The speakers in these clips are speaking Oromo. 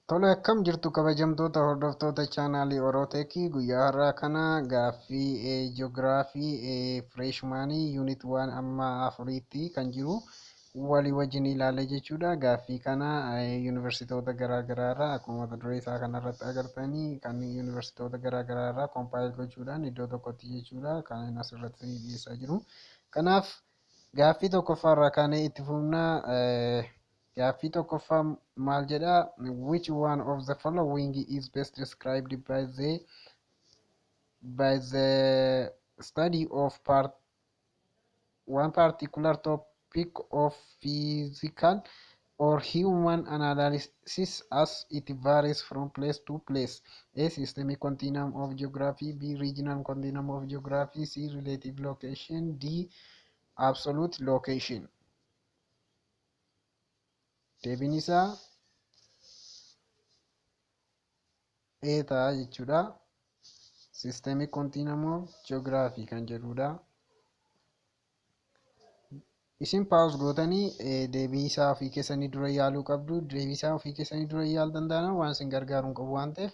Tole akkam jirtu kabajamtoota hordoftoota chaanaalii OROTECHY guyyaa har'aa kana gaaffii ji'oogiraafii fireeshmaanii yuunit 1 amma 4tti kan jiru walii wajjin ilaalla jechuudha. Gaaffii kana yuunivarsiitoota garaagaraa irraa akkuma mata duree isaa kanarratti agartanii kan yuunivarsiitoota garaagaraa irraa koompaayil gochuudhaan iddoo tokkotti jechuudha kan asirratti dhiyeessaa jiru. Kanaaf gaaffii tokkoffaarraa kaanee itti fufnaa. Gaaffii tokkoffaa maal jedhaa? Which one of the following is best described by the study of one particular topic of physical or human analysis as it varies from place to place? A. Systemic continuum of geography. B. Regional continuum of geography. C. Relative location. D. Absolute location. Deebiin isaa A ta'a jechuudha. Systemic continuum of geography kan jedhudha. Isin paawus gootanii deebii isaa ofii keessanii dura yaaluu qabdu. Deebii isaa ofii keessanii dura yaaltan taanaan waan isin gargaaru hin qabu waan ta'eef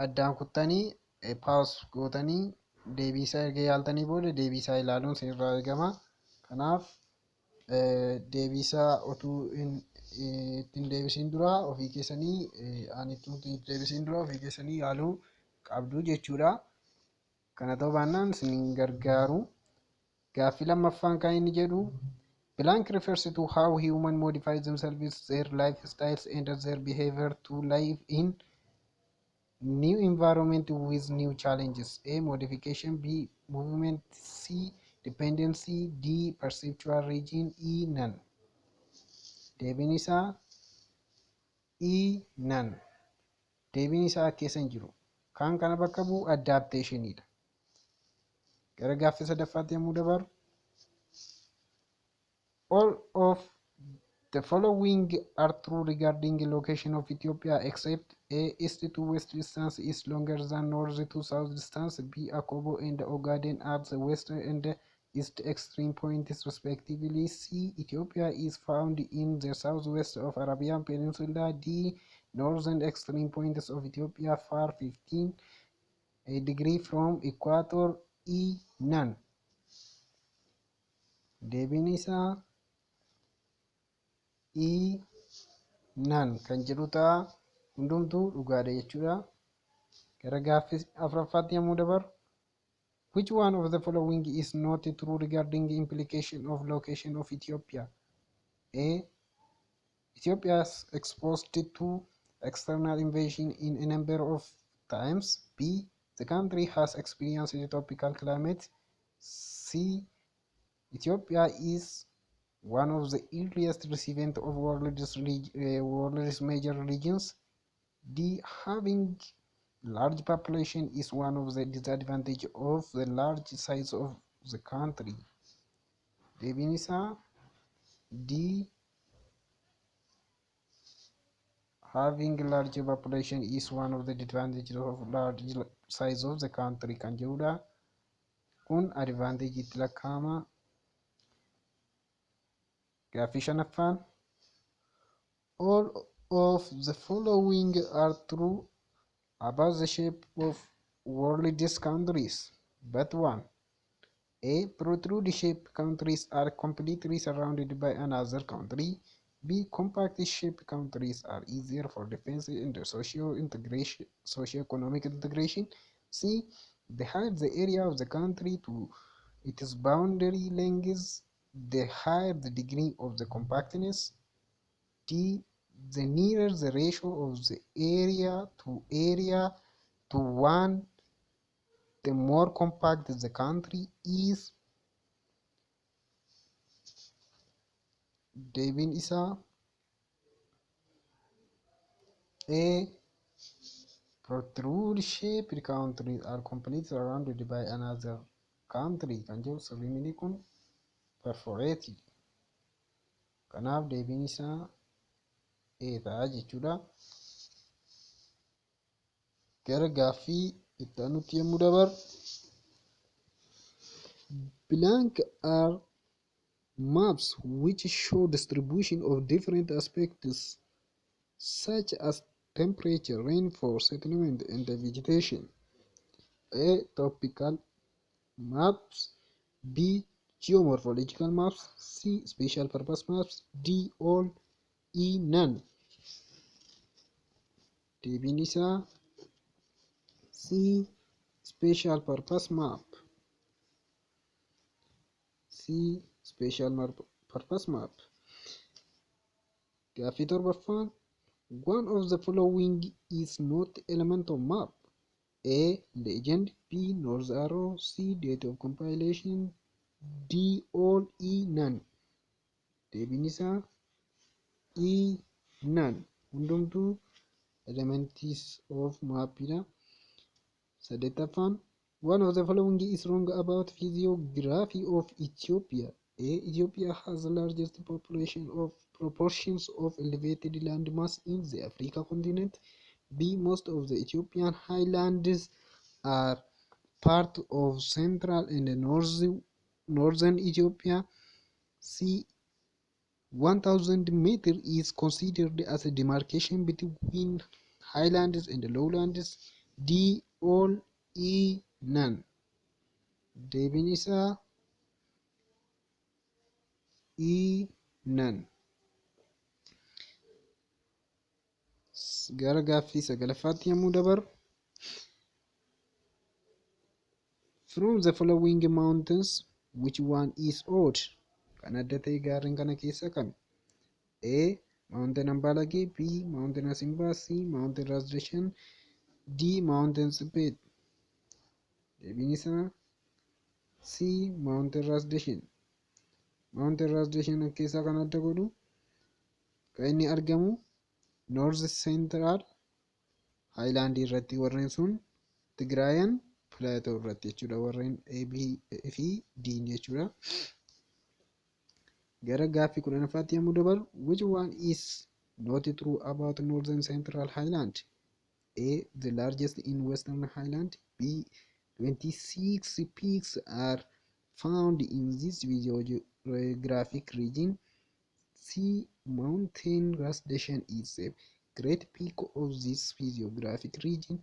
addaan kuttanii paawus gootanii deebii isaa erga yaaltanii booda deebii isaa ilaaluun isinirraa eegama. Kanaaf deebii isaa utuu ittiin deebisiin dura ofii keessanii deebisiin dura ofii keessanii yaaluu qabdu jechuudha. Kana ta'uu baannaan isin hin gargaaru. Gaaffii lammaffaan kan inni jedhu blank refers to how human modify themselves, their lifestyles and their behavior to live in new environment with new challenges. A. Modification. B. Movement. C. Dependency. D. Perceptual region. E. None. Deebiin isaa E. None. Deebiin isaa keessa hin jiru. Kan kana bakka bu'u adaptationidha. Gara gaaffii sadaffaatti yommuu dabaru all of the following are true regarding the location of Ethiopia except A. East to west distance is longer than north to south distance. B. Akobo and Ogaden are the west and east extreme points respectively. C. Ethiopia is found in the southwest of Arabian Peninsula. D. Northern extreme points of Ethiopia far 15 degree from equator. E. None. Deebiin isaa E. None kan jedhu ta'a. Hundumtuu dhugaadha jechuudha. Gara gaaffii afuraffaatti yommuu dabaru which one of the following is not true regarding the implication of location of Ethiopia? A. Ethiopia is exposed to external invasion in a number of times. B. The country has experienced a tropical climate. C. Ethiopia is one of the earliest recipients of world's major religions. D. Having large population is one of the disadvantages of the large size of the country. Deebiin isaa D. Having large population is one of the advantages of large size of the country kan jedhudha. Kun advantage itti lakkaa'ama. Gaaffii shanaffaan all of the following are true about the shape of world's countries but one. A. Protrude shaped countries are completely surrounded by another country. B. Compact shaped countries are easier for defense and socio-economic integration. C. The higher the area of the country to its boundary lengths, the higher the degree of the compactness. D. The nearer the ratio of the area to one, the more compact the country is. Deebiin isaa A. Protrude shaped countries are completely surrounded by another country kan jedhu sirriimni kun perforated. Kanaaf deebiin isaa A ta'a jechuudha. Gara gaaffii itti aanutti yommuu dabaru blank are maps which show distribution of different aspects such as temperature, rainfall, settlement, and the vegetation. A. Topical maps. B. Geomorphological maps. C. Special purpose maps. D. All. E. None. Deebiin isaa C. Special purpose map. C. Special purpose map. Gaaffii torbaffaan one of the following is not element of map. A. Legend. B. North Arrow. C. Date of compilation. D. All. E. None. Deebiin isaa E. None. Hundumtuu elements of mapidha. Saddeettaffaan one of the following is wrong about physiography of Ethiopia. A. Ethiopia has the largest proportions of elevated landmass in the Africa continent. B. Most of the Ethiopian highlands are part of central and northern Ethiopia. C. 1000 meters is considered as a demarcation between highlands and lowlands. D. All. E. None. Deebiin isaa E. None. Gara gaaffii sagalaffaatti yommuu dabarru from the following mountains which one is odd? Kan adda ta'e gaarreen kana keessa kami? A. Mountain Ambalage. B. Mountain Asimba. C. Mountain Rasdashan. D. Mountain Sibet. Deebiin isaa C. Mountain Rasdashan. Mountain Rasdashan keessaa kan adda godhu kan inni argamu North Central Highland irratti warreen sun Tigraayan Plateau irratti jechuudha warreen A, B fi D jechuudha. Gara gaaffii 10ffaatti yommuu dabarru which one is not true about Northern Central Highland? A. The largest in Western Highland. B. 26 peaks are found in this geographic region. C. Mountain Rasdashan is a great peak of this physiographic region.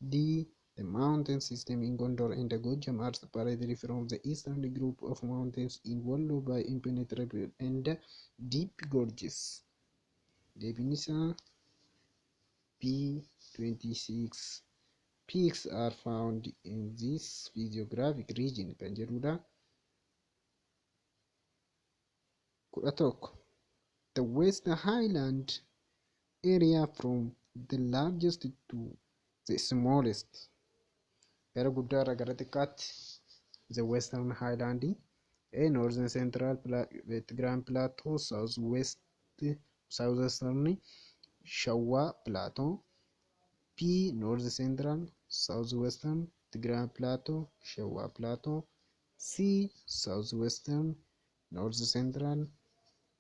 D. The mountain system in Gondor and Gojam are separated from the eastern group of mountains in Wallo by impenetrable and deep gorges. Deebiin isaa B. 26 peaks are found in this physiographic region kan jedhudha. 11. The Western Highland area from the largest to the smallest. Gara guddaarraa gara xiqqaatti the Western Highland. A. Northern Central Grand Plateau. Southwestern Shawa Plateau. B. North Central Southwestern Grand Plateau Shawa Plateau. C. Southwestern North Central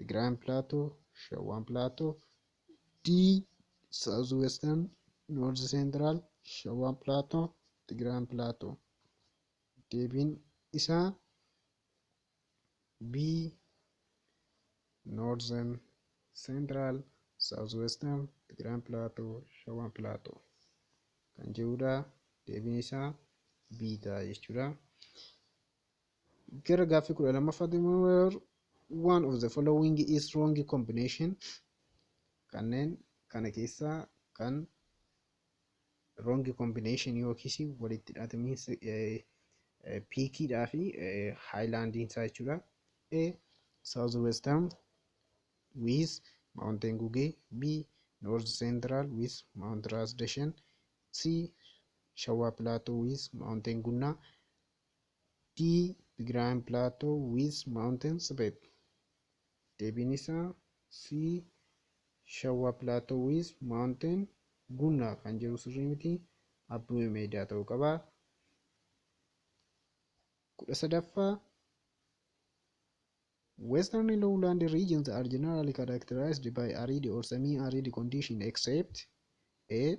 Grand Plateau Shawa Plateau. D. Southwestern North Central Shawa Plateau Grand Plateau. Deebiin isaa B. Northern Central Southwestern Grand Plateau Shawa Plateau kan jedhudha. Deebiin isaa B ta'a jechuudha. Gara gaaffii 12ffaatti one of the following is wrong combination. Kanneen kana keessaa kan wrong combination yookiis walitti hidhatamiinsa piikiidhaa fi haayilaandiinsaa jechuudha. A. Southwestern with Mountain Guge. B. North Central with Mount Rasdashan. C. Shawa Plateau with Mountain Gunna. D. Grand Plateau with Mountain Sibet. Deebiin isaa C. Shawa Plateau with Mountain Gunna kan jedhu sirrii miti. Abbuu meedaa ta'uu qaba. 13ffaa Western lowland regions are generally characterized by arid or semi-arid conditions except A.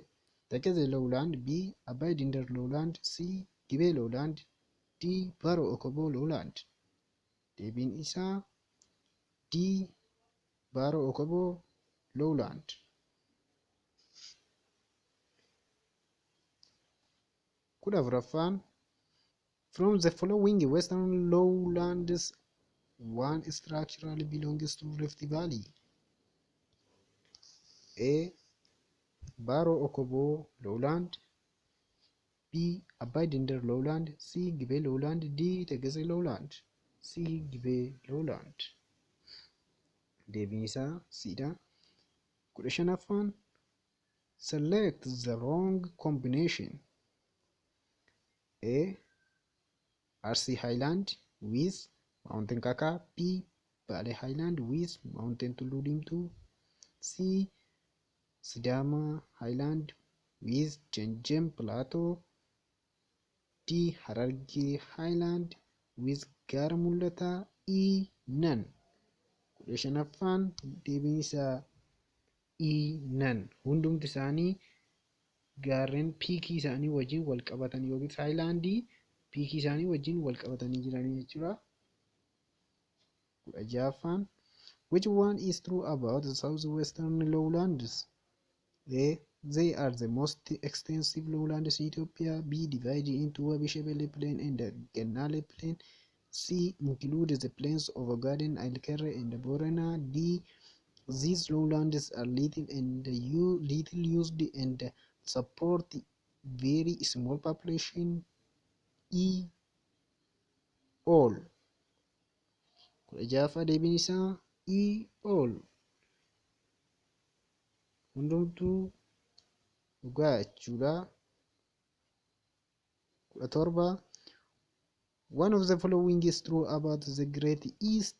Tekeze lowland. B. Abaidinder lowland. C. Gibe lowland. D. Baro Okobo lowland. Deebiin isaa D. Baro Okobo lowland. Kudha afuraffaan from the following western lowlands one structurally belongs to Rift Valley. A. Baro Okobo lowland. B. Abbay Dinder lowland. C. Gibe lowland. D. Tegese lowland. C. Gibe lowland. Deebiin isaa Cdha. Kudha shanaffaan select the wrong combination. A. RC Highland with Mountain Kaka. B. Bale Highland with Mountain Tullu Dimtuu. C. Sidama Highland with Jenjem Plateau. D. Hararge Highland with Gaara Mul'ataa. E. None. Kudha shanaffaan deebiin isaa E. None. Hundumti isaanii gaarreen piikii isaanii wajjin wal qabatan yookiin Haayilaandii piikii isaanii wajjin wal qabatanii jiranii jechuudha. Kudha ja'affaan which one is true about the southwestern lowlands? A. They are the most extensive lowlands in Ethiopia. B. Divided into Abishebele Plain and the Gennale Plain. C. Include the plains of Ogaden, Ilkere and Borana. D. These lowlands are little used and support very small population. E. All. Kudha ja'affaa deebiin isaa E. All. Hundumtuu dhugaa jechuudha. Kudha torba one of the following is true about the Great East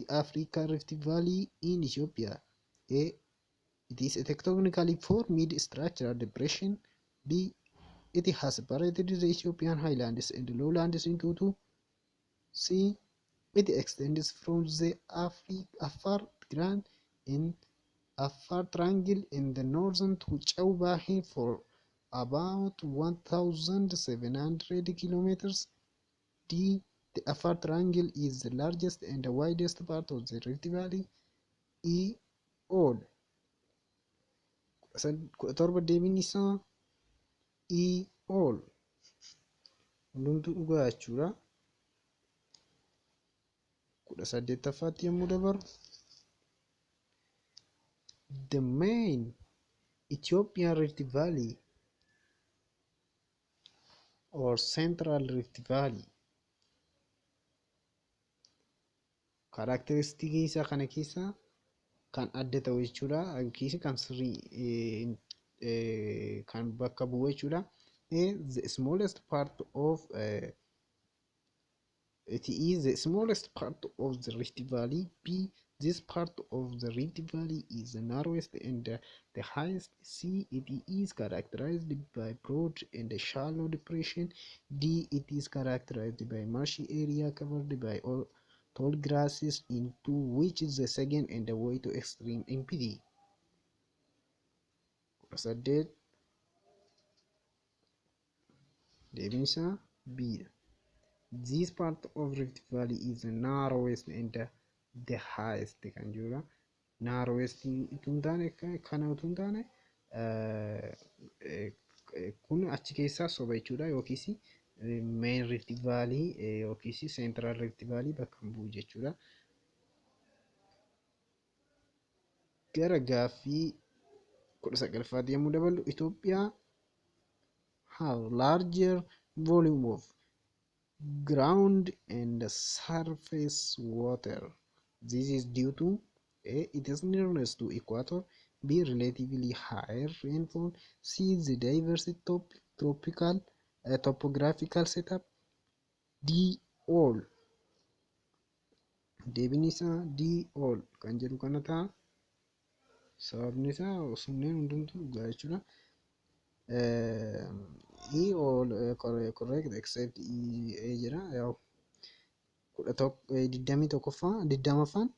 Africa Rift Valley in Ethiopia. A. It is a tectonically formed structural depression. B. It has separated the Ethiopian highlands and lowlands into two. C. It extends from the Afar Triangle in the northern to Chau Bahi for about 1,700 kilometers. D. The Afar Triangle is the largest and the widest part of the Rift Valley. E. All. Kudha torba deebiin isaa E. All. Hundumtuu dhugaa jechuudha. Kudha saddeettaffaatti yommuu dabaru the main Ethiopian Rift Valley or Central Rift Valley karakteristikii isaa kana keessa kan adda ta'u jechuudha. Yookiin kan sirrii kan bakka bu'u jechuudha. A. The smallest part of it is the smallest part of the Rift Valley. B. This part of the Rift Valley is the narrowest and the highest. C. It is characterized by broad and shallow depression. D. It is characterized by marshy area covered by tall grasses into which the second and the way to extreme impede. Saddeet deebiin isaa B. This part of Rift Valley is the narrowest and the highest kan jirudha. Narrowest utuu hin taane kana utuu hin taane kun achi keessaa soba jechuudha yookiis main Rift Valley yookiis Central Rift Valley bakka bu'u jechuudha. Gara gaaffii kudha sagalffaatti yommuu daballu Itoophiyaa have larger volume of ground and surface water. This is due to A. Its nearness to equator. B. Relatively higher rainfall. C. The diverse topographical setup. D. All. Deebiin isaa D. All kan jedhu kana ta'a. Sababni isaa sunneen hundumtuu dhugaa jechuudha. E. All correct except E jedha. Yaa'u digdamii tokkoffaa digdamaffaan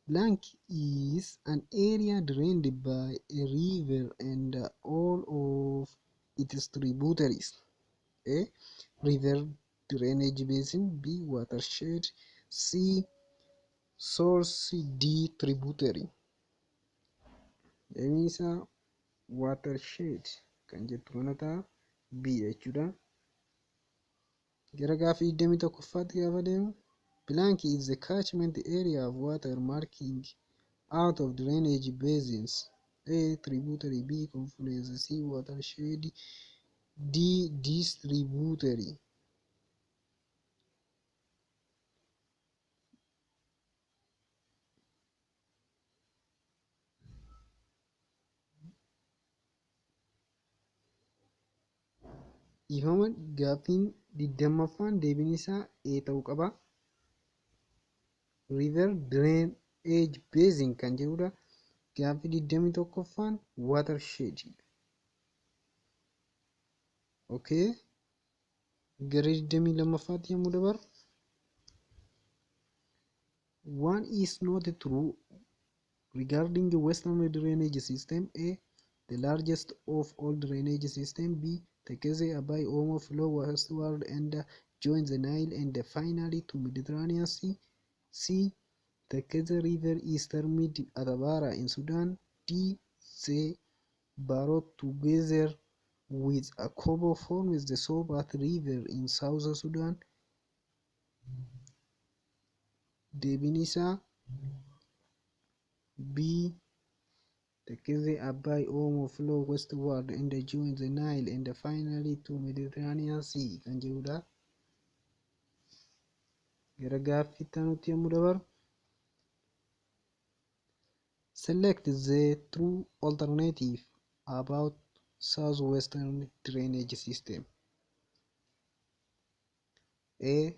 blank is an area drained by a river and all of its tributaries. A. River drainage basin. B. Watershed. C. Source. D. Tributary. Deebiin isaa watershed kan jettu kana ta'a B jechuudha. Gara gaaffii 21ffaatti gaafa deemu blank is the catchment area of water marking out of drainage basins. A. Tributary. B. Confluence. C. Watershed. D. Distributary. Ifama gaaffiin 20ffaan deebiin isaa A ta'uu qaba. River drainage basin kan jedhudha. Gaaffii 21ffaan watershed. Okay. Gara 22ffaatti yommuu dabarru one is not true regarding the western drainage system. A. The largest of all drainage systems. B. Tekeze Abai Omo flow westward and joins the Nile and finally to Mediterranean Sea. C. Tekeze River is termed Atabara in Sudan. D. The Barot together with a Kobo forms the Sobat River in South Sudan. Deebiin isaa B. Tekeze Abai Omo flow westward and joins the Nile and finally to Mediterranean Sea kan jedhudha. Gara gaaffii itti yommuu dabarru select the true alternative about southwestern drainage system. A.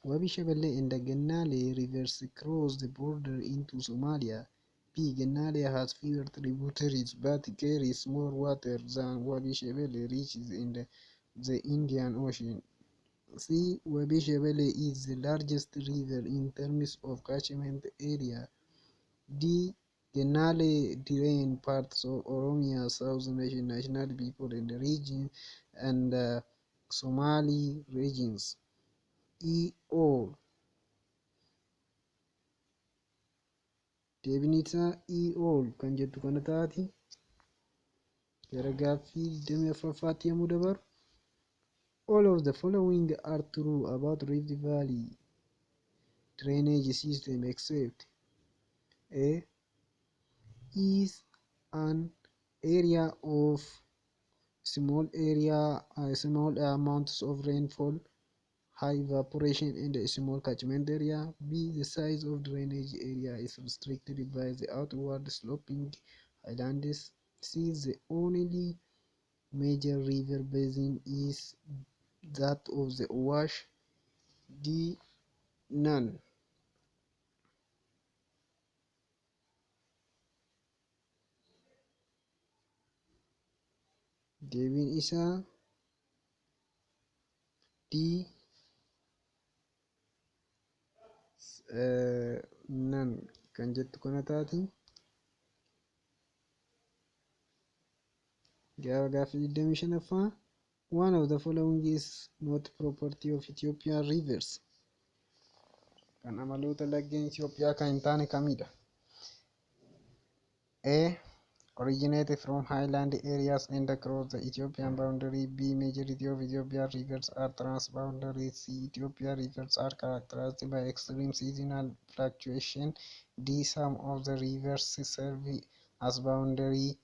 Wabi Shabelle and the Gennale rivers cross the border into Somalia. B. Gennale has fewer tributaries but carries more water than Wabi Shabelle reaches in the Indian Ocean. C. Wabi Shabelle is the largest river in terms of catchment area. D. Gennale drain parts of Oromia, South National People and region and Somali regions. E. All. Deebiin isaa E. All kan jettu kana taati. Gara gaaffii 24ffaatti yommuu dabarru all of the following are true about Rift Valley drainage system except A. Is an area of small amounts of rainfall, high evaporation and a small catchment area. B. The size of drainage area is restricted by the outward sloping highlands. C. The only major river basin is that of the Wash. D. None. Deebiin isaa D. None kan jettu kana taati. Gaaffii 25ffaa one of the following is not property of Ethiopian rivers. Kan amaloota laggeen Itoophiyaa kan hin taane kamidha? A. Originated from highland areas and across the Ethiopian boundary. B. Majority of Ethiopian rivers are transboundary. C. Ethiopian rivers are characterized by extreme seasonal fluctuation. D. Some of the rivers serve as boundary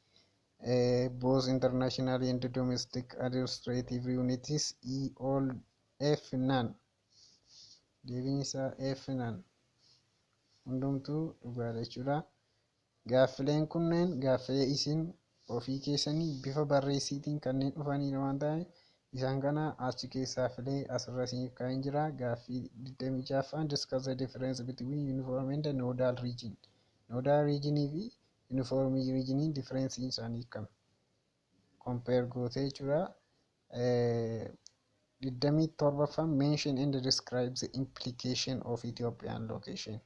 both internationally and domestic administrative units. E. All. F. None. Deebiin isaa F. None. Hundumtuu dhugaadha jechuudha. Gaaffileen kunneen gaaffilee isin ofii keessanii bifa barreessiitiin kanneen dhufanidha waan ta'eef isaan kana achi keessaa filee asirra isiniif kaa'een jira. Gaaffii 26ffaan discuss the difference between uniform and nodal region. Nodal region fi uniform region difference isaanii kam compare gootee jechuudha. 27ffaan mention and describe the implication of Ethiopian location.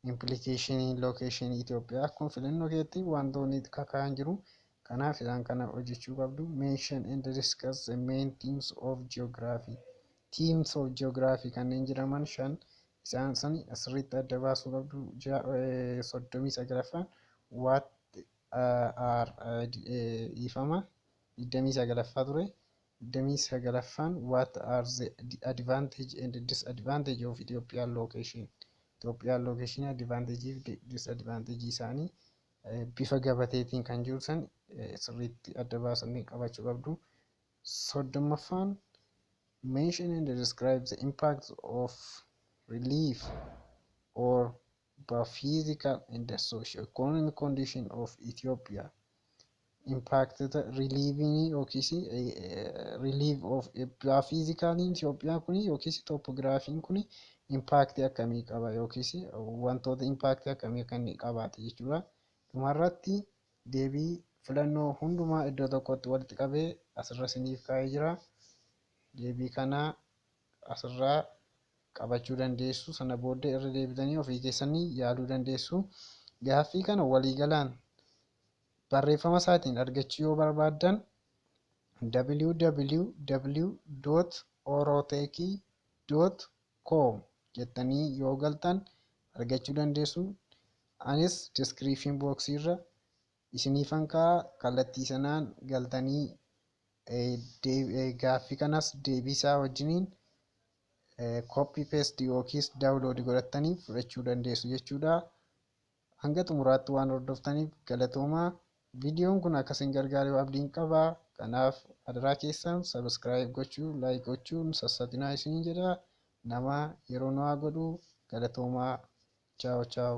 Implication location Itoophiyaa akkuma filannoo keetti wantoonni kakaan jiru. Kanaaf isaan kana hojjechuu qabdu. Mention and discuss the main themes of geography. Themes of geography kanneen jedhaman 5 isaan sani asirratti adda baasuu qabdu. 39ffaan what are ifama 29ffaa ture. 29ffaan what are the advantage and disadvantage of Ethiopian location. Ethiopian location advantage fi disadvantage isaanii bifa gabateetiin kan jiru san sirriitti adda baasanii qabachuu qabdu. 30ffaan mention and describe the impact of relief or the physical and the socio-economic condition of Ethiopia. Impact relieving yookiis relief of physical Itoophiyaa kuni yookiis topograafiin kuni impact akkamii qaba yookiis wantoota impact akkamii akka inni qabaate jechuudha. Dhumarratti deebii filannoo hundumaa iddoo tokkotti walitti qabee asirra isiniif kaa'ee jira. Deebii kana asirraa qabachuu dandeessu. Sana booda irra deebitanii ofii keessanii yaaluu dandeessu. Gaaffii kana waliigalaan barreeffama isaatiin argachuu yoo barbaaddan www.orotechy.com jettanii yoo galtan argachuu dandeessu. Anis description box irra isiniifan kaa'aa kallattii sanaan galtanii gaaffii kanas deebii isaa wajjiniin copy paste yookiis download godhattanii fudhachuu dandeessu jechuudha. Hanga xumuraatti waan hordoftaniif galatoomaa. Viidiyoon kun akka isin gargaaruu abdiin qaba. Kanaaf adaraa keessan subscribe gochuu, like gochuun sassatinaa isiniin jedha. Nama yeroo nu haa godhu galatoomaa. Ciao ciao.